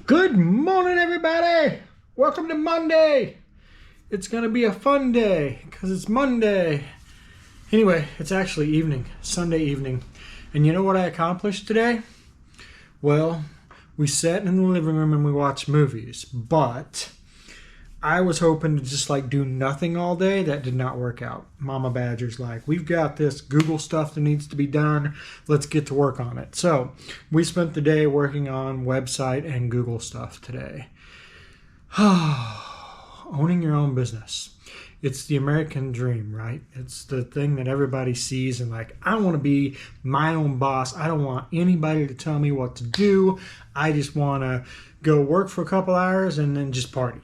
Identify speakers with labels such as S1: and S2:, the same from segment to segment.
S1: Good morning, everybody. Welcome to Monday. It's going to be a fun day because it's Monday. Anyway, it's actually evening, Sunday evening. And you know what I accomplished today? Well, we sat in the living room and we watched movies, but I was hoping to just do nothing all day. That did not work out. Mama Badger's like, we've got this Google stuff that needs to be done. Let's get to work on it. So we spent the day working on website and Google stuff today. Owning your own business. It's the American dream, right? It's the thing that everybody sees and I want to be my own boss. I don't want anybody to tell me what to do. I just want to go work for a couple hours and then just party.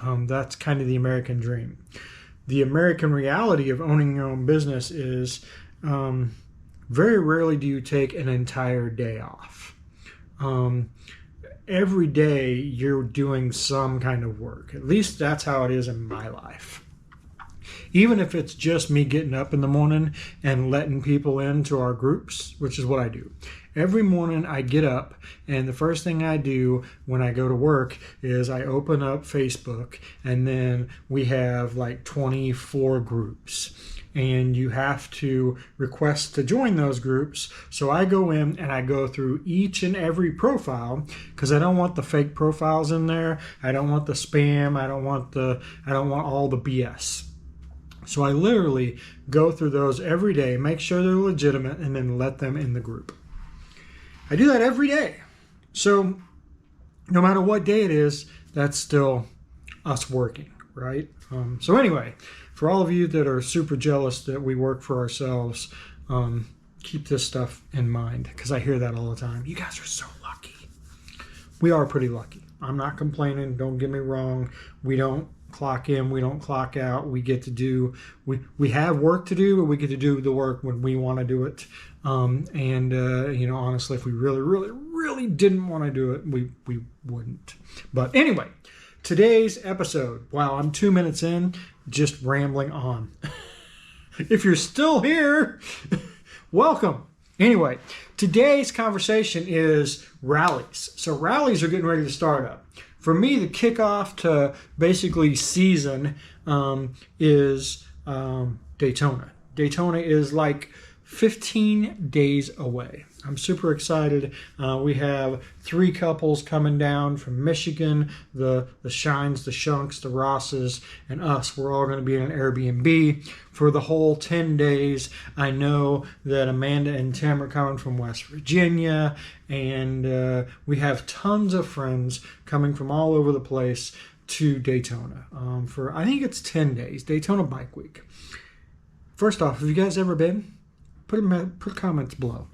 S1: That's kind of the American dream. The American reality of owning your own business is very rarely do you take an entire day off. Every day you're doing some kind of work. At least that's how it is in my life. Even if it's just me getting up in the morning and letting people into our groups, which is what I do. Every morning I get up and the first thing I do when I go to work is I open up Facebook, and then we have 24 groups. And you have to request to join those groups. So I go in and I go through each and every profile because I don't want the fake profiles in there. I don't want the spam. I don't want all the BS. So I literally go through those every day, make sure they're legitimate, and then let them in the group. I do that every day. So no matter what day it is, that's still us working, right? So anyway, for all of you that are super jealous that we work for ourselves, keep this stuff in mind because I hear that all the time. You guys are so lucky. We are pretty lucky. I'm not complaining. Don't get me wrong. We don't clock in. We don't clock out. We get to do, we have work to do, but we get to do the work when we want to do it. Honestly, if we really didn't want to do it, we wouldn't. But anyway, today's episode, wow, I'm 2 minutes in, just rambling on. If you're still here, welcome. Anyway, today's conversation is rallies. So rallies are getting ready to start up. For me, the kickoff to basically season is Daytona. Daytona is 15 days away. I'm super excited. We have 3 couples coming down from Michigan, the Shines, the Shunks, the Rosses, and us. We're all going to be in an Airbnb for the whole 10 days. I know that Amanda and Tim are coming from West Virginia, and we have tons of friends coming from all over the place to Daytona for, I think it's 10 days, Daytona Bike Week. First off, have you guys ever been? Put comments below.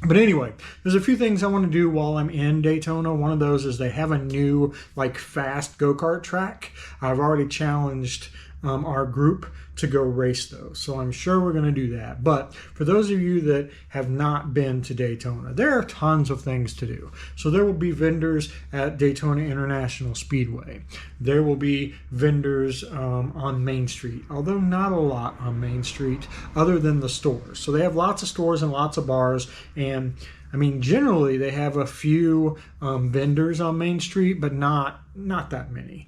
S1: But anyway, there's a few things I want to do while I'm in Daytona. One of those is they have a new fast go-kart track. I've already challenged our group to go race those. So I'm sure we're going to do that. But for those of you that have not been to Daytona, there are tons of things to do. So there will be vendors at Daytona International Speedway. There will be vendors on Main Street, although not a lot on Main Street other than the stores. So they have lots of stores and lots of bars, and generally they have a few vendors on Main Street, but not that many.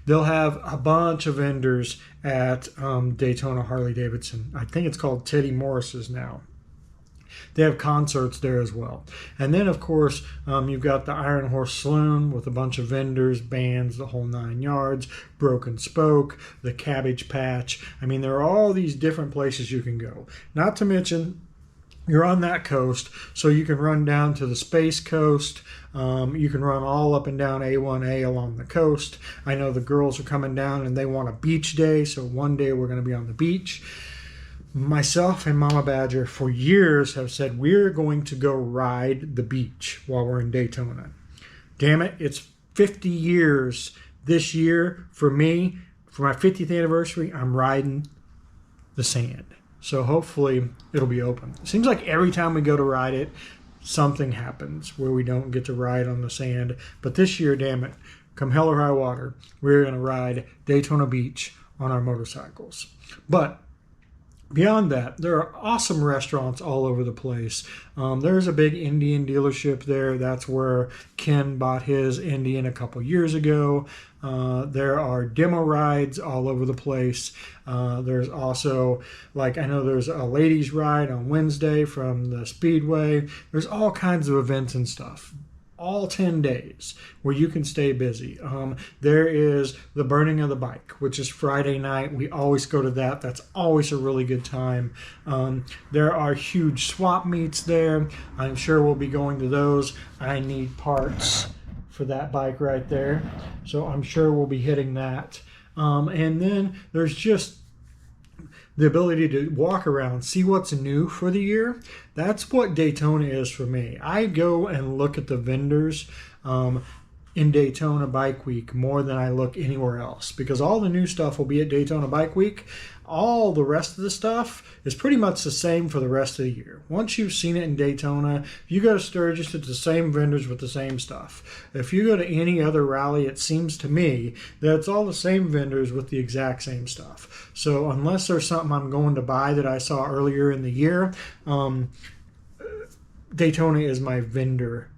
S1: They'll have a bunch of vendors at Daytona Harley Davidson. I think it's called Teddy Morris's now. They have concerts there as well. And then, of course, you've got the Iron Horse Saloon with a bunch of vendors, bands, the whole 9 yards, Broken Spoke, the Cabbage Patch. There are all these different places you can go. Not to mention, you're on that coast, so you can run down to the Space Coast. You can run all up and down A1A along the coast. I know the girls are coming down and they want a beach day, so one day we're going to be on the beach. Myself and Mama Badger for years have said we're going to go ride the beach while we're in Daytona. Damn it, it's 50 years this year for me. For my 50th anniversary, I'm riding the sand. So hopefully it'll be open. It seems like every time we go to ride it, something happens where we don't get to ride on the sand. But this year, damn it, come hell or high water, we're going to ride Daytona Beach on our motorcycles. But Beyond that, there are awesome restaurants all over the place. There's a big Indian dealership there. That's where Ken bought his Indian a couple years ago. There are demo rides all over the place. There's also, like, I know there's a ladies' ride on Wednesday from the Speedway. There's all kinds of events and stuff. All 10 days where you can stay busy. There is the Burning of the Bike, which is Friday night. We always go to that. That's always a really good time. There are huge swap meets there. I'm sure we'll be going to those. I need parts for that bike right there. So I'm sure we'll be hitting that. And then there's just the ability to walk around, see what's new for the year. That's what Daytona is for me. I go and look at the vendors in Daytona Bike Week more than I look anywhere else, because all the new stuff will be at Daytona Bike Week. All the rest of the stuff is pretty much the same for the rest of the year. Once you've seen it in Daytona, if you go to Sturgis, it's the same vendors with the same stuff. If you go to any other rally, it seems to me that it's all the same vendors with the exact same stuff. So unless there's something I'm going to buy that I saw earlier in the year, Daytona is my vendor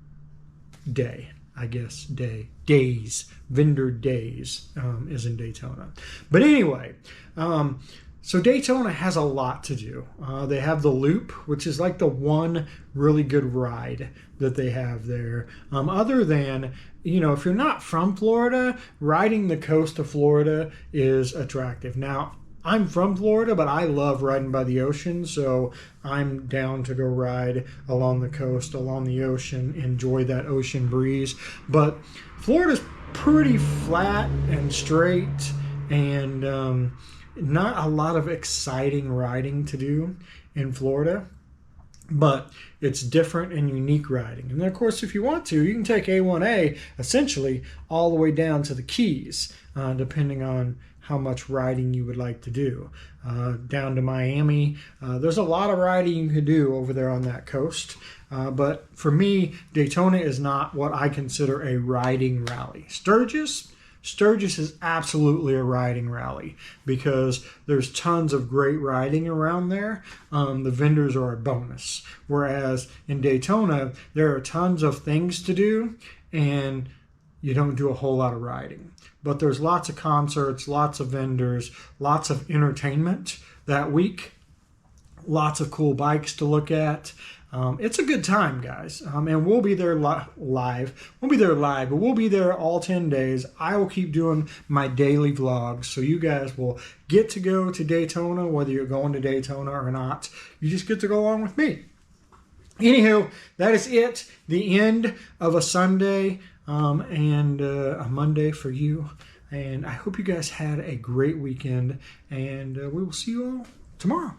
S1: day. I guess days, vendor days is in Daytona. But anyway, so Daytona has a lot to do. They have the Loop, which is like the one really good ride that they have there. Other than, if you're not from Florida, riding the coast of Florida is attractive. Now, I'm from Florida, but I love riding by the ocean, so I'm down to go ride along the coast, along the ocean, enjoy that ocean breeze. But Florida's pretty flat and straight, and not a lot of exciting riding to do in Florida. But it's different and unique riding. And then, of course, if you want to, you can take A1A essentially all the way down to the Keys, depending on how much riding you would like to do. Down to Miami. There's a lot of riding you can do over there on that coast. But for me, Daytona is not what I consider a riding rally. Sturgis is absolutely a riding rally because there's tons of great riding around there. The vendors are a bonus. Whereas in Daytona, there are tons of things to do and you don't do a whole lot of riding. But there's lots of concerts, lots of vendors, lots of entertainment that week, lots of cool bikes to look at. It's a good time, guys. And we'll be there live. We'll be there live, but we'll be there all 10 days. I will keep doing my daily vlogs, so you guys will get to go to Daytona, whether you're going to Daytona or not. You just get to go along with me. Anywho, that is it. The end of a Sunday and a Monday for you. And I hope you guys had a great weekend. And we will see you all tomorrow.